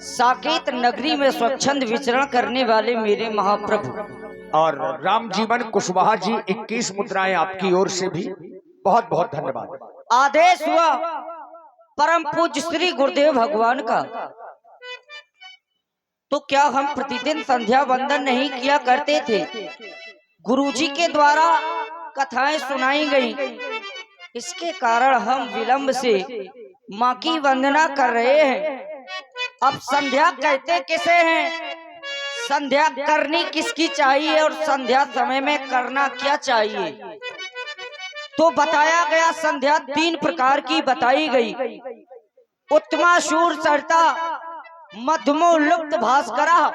साकेत नगरी में स्वच्छंद विचरण करने वाले मेरे महाप्रभु और राम जीवन कुशवाहा जी 21 मुद्राएं आपकी ओर से भी बहुत बहुत धन्यवाद। आदेश हुआ परम पूज्य श्री गुरुदेव भगवान का, तो क्या हम प्रतिदिन संध्या वंदन नहीं किया करते थे? गुरुजी के द्वारा कथाएं सुनाई गई, इसके कारण हम विलंब से माँ की वंदना कर रहे हैं। अब संध्या कहते किसे हैं? संध्या करनी किसकी चाहिए और संध्या समय में करना क्या चाहिए? तो बताया गया संध्या 3 प्रकार की बताई गई। उत्तमा शूर सरता, मध्यमो लुप्त भास्करा,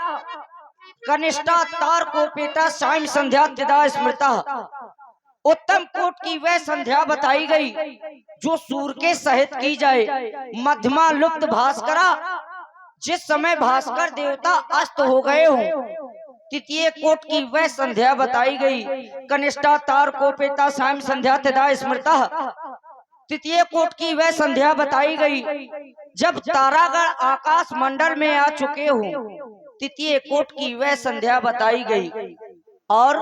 कनिष्ठा तारकोपेता सायं संध्या तिदा स्मृता। उत्तम कोट की वह संध्या बताई गई जो सूर्य के सहित की जाए। मध्यमा लुप्त भास्करा, जिस समय भास्कर देवता अस्त हो गए हों। तृतीय कोट की वह संध्या बताई गई। कनिष्ठा तारकोपेता सायं संध्या तिदा स्मृता। तृतीय कोट की वह संध्या बताई गई जब तारागण आकाश मंडल में आ चुके हों। तृतीय कोट की वह संध्या बताई गई। और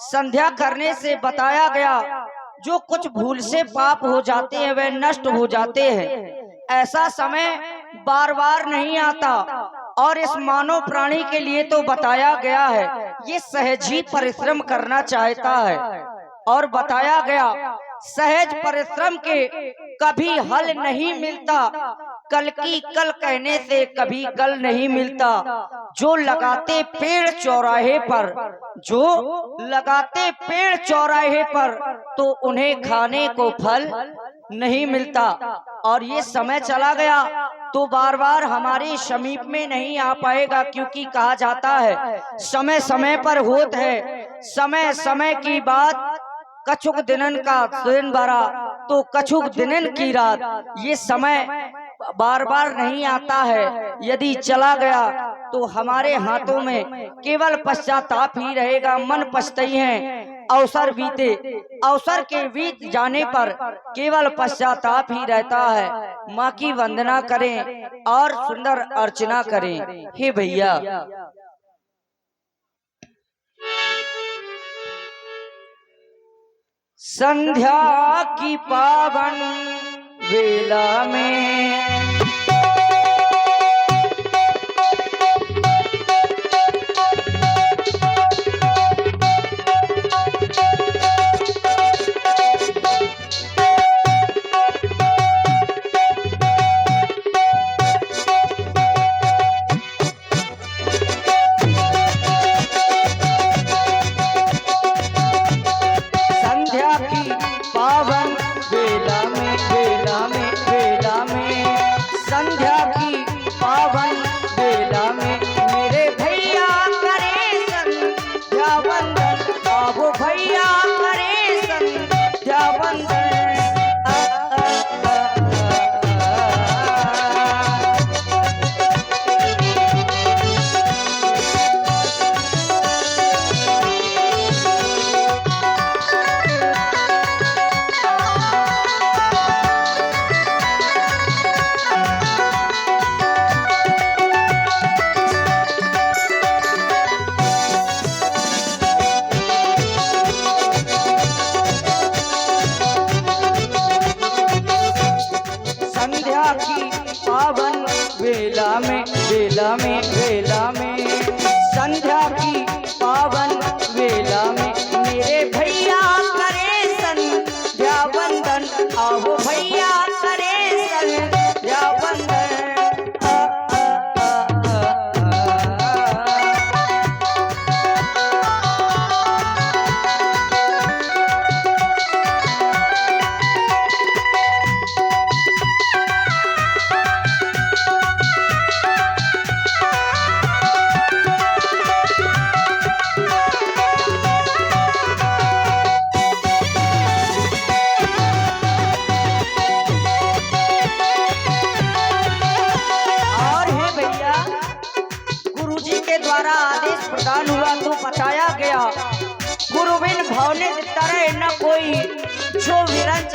संध्या करने से बताया गया जो कुछ भूल से पाप हो जाते हैं वह नष्ट हो जाते हैं। ऐसा समय बार बार नहीं आता और इस मानव प्राणी के लिए तो बताया गया है ये सहज ही परिश्रम करना चाहता है। और बताया गया सहज परिश्रम के कभी हल नहीं मिलता, कल की कल कहने से कभी कल नहीं मिलता। जो लगाते पेड़ चौराहे पर, जो लगाते पेड़ चौराहे पर, तो उन्हें खाने को फल नहीं मिलता। और ये समय चला गया तो बार बार हमारे समीप में नहीं आ पाएगा, क्योंकि कहा जाता है समय समय पर होत है, समय समय की बात, कछुक दिनन का दिन बरा तो कछुक दिनन की रात। ये समय बार बार नहीं आता है, यदि चला गया तो हमारे हाथों में केवल पश्चाताप ही रहेगा। मन पछताई है अवसर बीते, अवसर के बीत जाने पर केवल पश्चाताप ही रहता है। माँ की वंदना करें और सुंदर अर्चना करें। हे भैया, संध्या की पावन वेला में वेला में संध्या की पावन वेला में मेरे भैया करे संध्या वंदन। आओ भैया करे संध्या वंदन।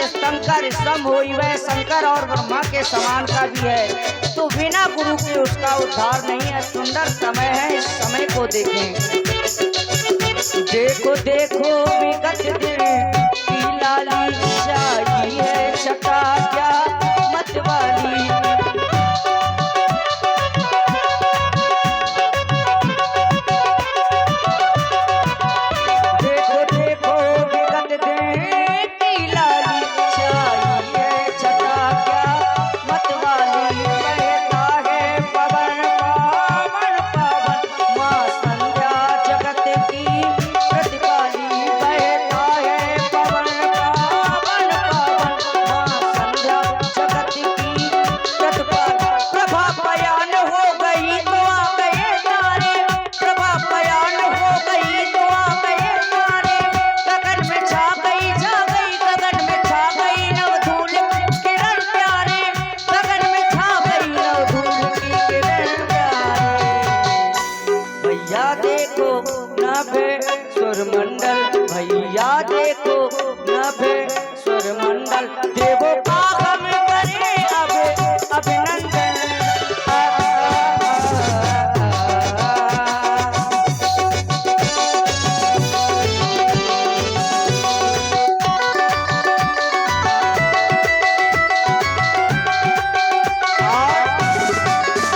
शंकर सम होई वह शंकर और ब्रह्मा के समान का भी है, तो बिना गुरु के उसका उद्धार नहीं है। सुंदर समय है, इस समय को देखें। देखो देखो विगत दिन की लाली शाही है, छटा क्या मतवाली। भैया देखो नभे स्वर मंडल, देवो का हम करे अब अभिनंदन।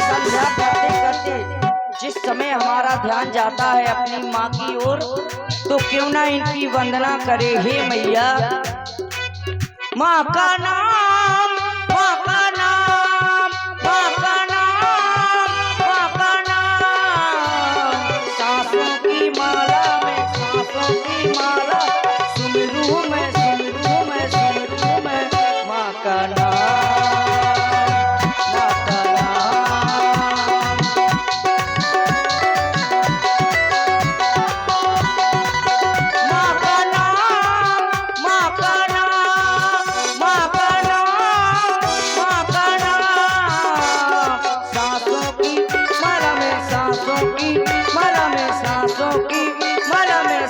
संध्या करते करते जिस समय हमारा ध्यान जाता है अपनी माँ की ओर, तो क्यों ना इनकी वंदना करे। हे मैया, माँ का नाम, माँ का नाम, माँ का नाम, माँ का नाम, सांसों की माला में, सांसों की माला, सुमिरू में, सुमिरू में, सुमिरू में, माँ का नाम, माँ का नाम।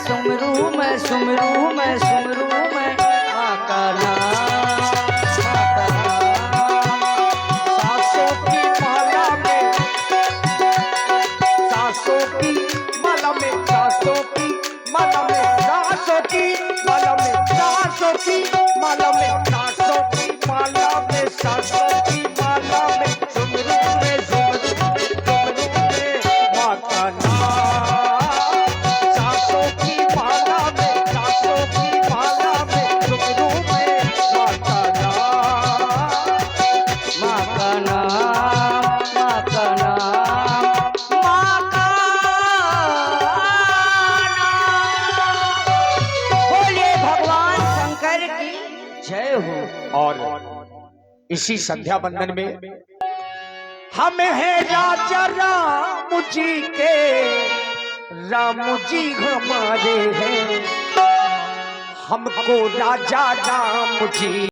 सुमरू में, सुमरू में, सुमरू में, माँ का नाम, माँ का नाम। सांसों की माला में, सांसों की माला में, सांसों की माला में, सांसों की माला में, सांसों की माला में, सांसों की माला में, सांसों की माला में, सुमरू में, सुमरू में, सुमरू में, माँ का नाम। सांसों की माला में, सांसों की माला में, सुमरू में, माँ का नाम, माँ का नाम, माँ का नाम, माँ का नाम। बोलिए भगवान शंकर की जय हो। और इसी संध्या बंदन में हम हैं राजा राम जी के, राम जी हमारे हैं, हमको राजा राम जी